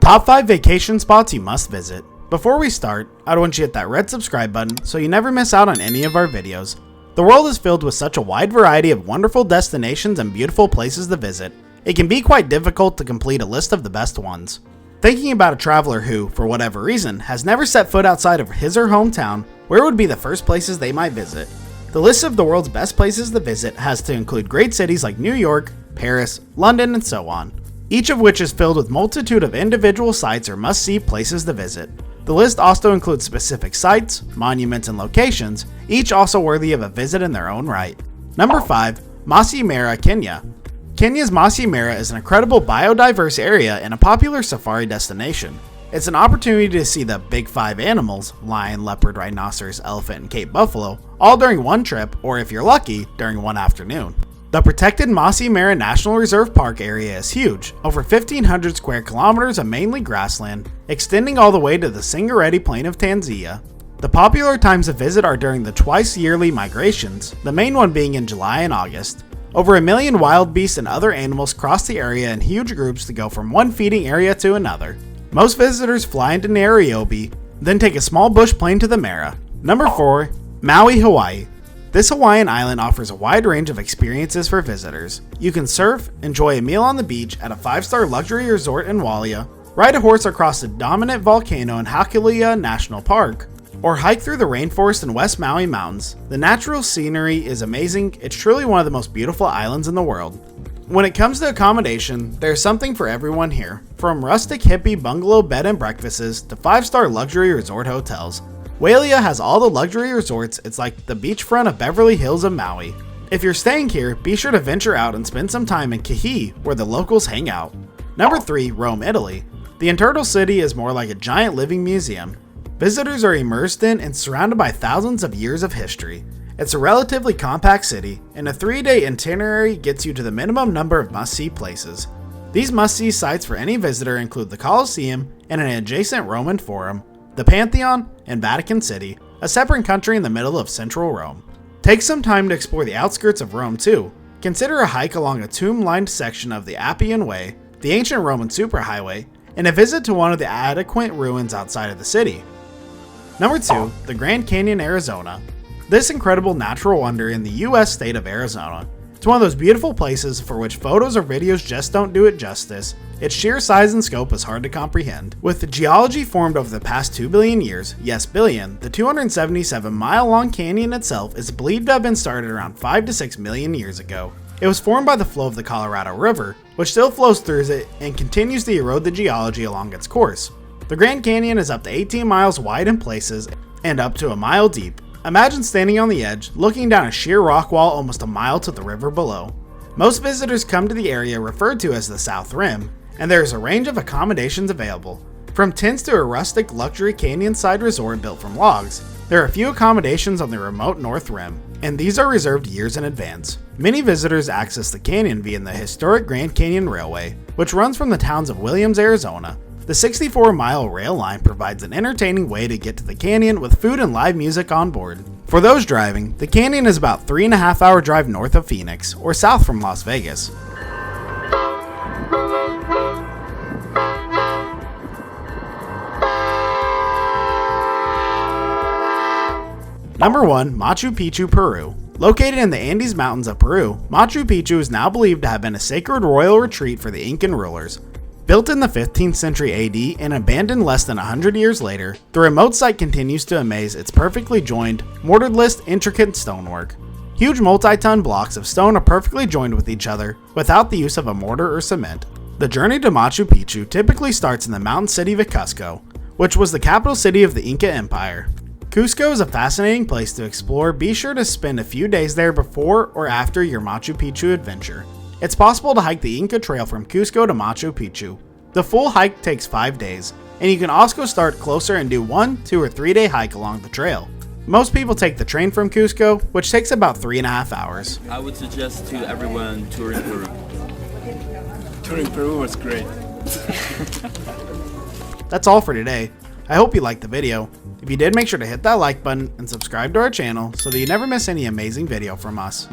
Top 5 vacation spots you must visit. Before we start, I'd want you to hit that red subscribe button so you never miss out on any of our videos. The world is filled with such a wide variety of wonderful destinations and beautiful places to visit. It can be quite difficult to complete a list of the best ones. Thinking about a traveler who, for whatever reason, has never set foot outside of his or hometown, where would be the first places they might visit? The list of the world's best places to visit has to include great cities like New York, Paris, London, and so on, each of which is filled with multitude of individual sites or must-see places to visit. The list also includes specific sites, monuments, and locations, each also worthy of a visit in their own right. Number 5. Masai Mara, Kenya. Kenya's Masai Mara is an incredible biodiverse area and a popular safari destination. It's an opportunity to see the big 5 animals, lion, leopard, rhinoceros, elephant, and Cape buffalo, all during one trip, or if you're lucky, during one afternoon. The protected Masai Mara National Reserve Park area is huge, over 1,500 square kilometers of mainly grassland, extending all the way to the Serengeti Plain of Tanzania. The popular times to visit are during the twice-yearly migrations, the main one being in July and August. Over 1 million wild beasts and other animals cross the area in huge groups to go from one feeding area to another. Most visitors fly into Nairobi, then take a small bush plane to the Mara. Number 4. Maui, Hawaii. This Hawaiian island offers a wide range of experiences for visitors. You can surf, enjoy a meal on the beach at a 5-star luxury resort in Wailea, ride a horse across the dominant volcano in Hakulia National Park, or hike through the rainforest in West Maui Mountains. The natural scenery is amazing. It's truly one of the most beautiful islands in the world. When it comes to accommodation, there's something for everyone here, from rustic hippie bungalow bed and breakfasts to 5-star luxury resort hotels. Wailea has all the luxury resorts. It's like the beachfront of Beverly Hills of Maui. If you're staying here, be sure to venture out and spend some time in Kihei, where the locals hang out. Number 3. Rome, Italy. The Internal City is more like a giant living museum. Visitors are immersed in and surrounded by thousands of years of history. It's a relatively compact city, and a 3-day itinerary gets you to the minimum number of must-see places. These must-see sites for any visitor include the Colosseum and an adjacent Roman Forum, the Pantheon, and Vatican City, a separate country in the middle of central Rome. Take some time to explore the outskirts of Rome too. Consider a hike along a tomb-lined section of the Appian Way, the ancient Roman superhighway, and a visit to one of the adequate ruins outside of the city. Number 2. The Grand Canyon, Arizona. This incredible natural wonder in the US state of Arizona. It's one of those beautiful places for which photos or videos just don't do it justice. Its sheer size and scope is hard to comprehend. With the geology formed over the past 2 billion years, yes billion, the 277-mile-long canyon itself is believed to have been started around 5 to 6 million years ago. It was formed by the flow of the Colorado River, which still flows through it and continues to erode the geology along its course. The Grand Canyon is up to 18 miles wide in places and up to a mile deep. Imagine standing on the edge, looking down a sheer rock wall almost a mile to the river below. Most visitors come to the area referred to as the South Rim, and there is a range of accommodations available. From tents to a rustic luxury canyon-side resort built from logs, there are a few accommodations on the remote North Rim, and these are reserved years in advance. Many visitors access the canyon via the historic Grand Canyon Railway, which runs from the towns of Williams, Arizona. The 64-mile rail line provides an entertaining way to get to the canyon with food and live music on board. For those driving, the canyon is about 3.5-hour drive north of Phoenix, or south from Las Vegas. Number 1. Machu Picchu, Peru. Located in the Andes Mountains of Peru, Machu Picchu is now believed to have been a sacred royal retreat for the Incan rulers. Built in the 15th century AD and abandoned less than 100 years later, the remote site continues to amaze its perfectly joined, mortarless, intricate stonework. Huge multi-ton blocks of stone are perfectly joined with each other without the use of a mortar or cement. The journey to Machu Picchu typically starts in the mountain city of Cusco, which was the capital city of the Inca Empire. Cusco is a fascinating place to explore. Be sure to spend a few days there before or after your Machu Picchu adventure. It's possible to hike the Inca Trail from Cusco to Machu Picchu. The full hike takes 5 days, and you can also start closer and do 1, 2, or 3 day hike along the trail. Most people take the train from Cusco, which takes about 3.5 hours. I would suggest to everyone touring Peru. Touring Peru was great. That's all for today. I hope you liked the video. If you did, make sure to hit that like button and subscribe to our channel so that you never miss any amazing video from us.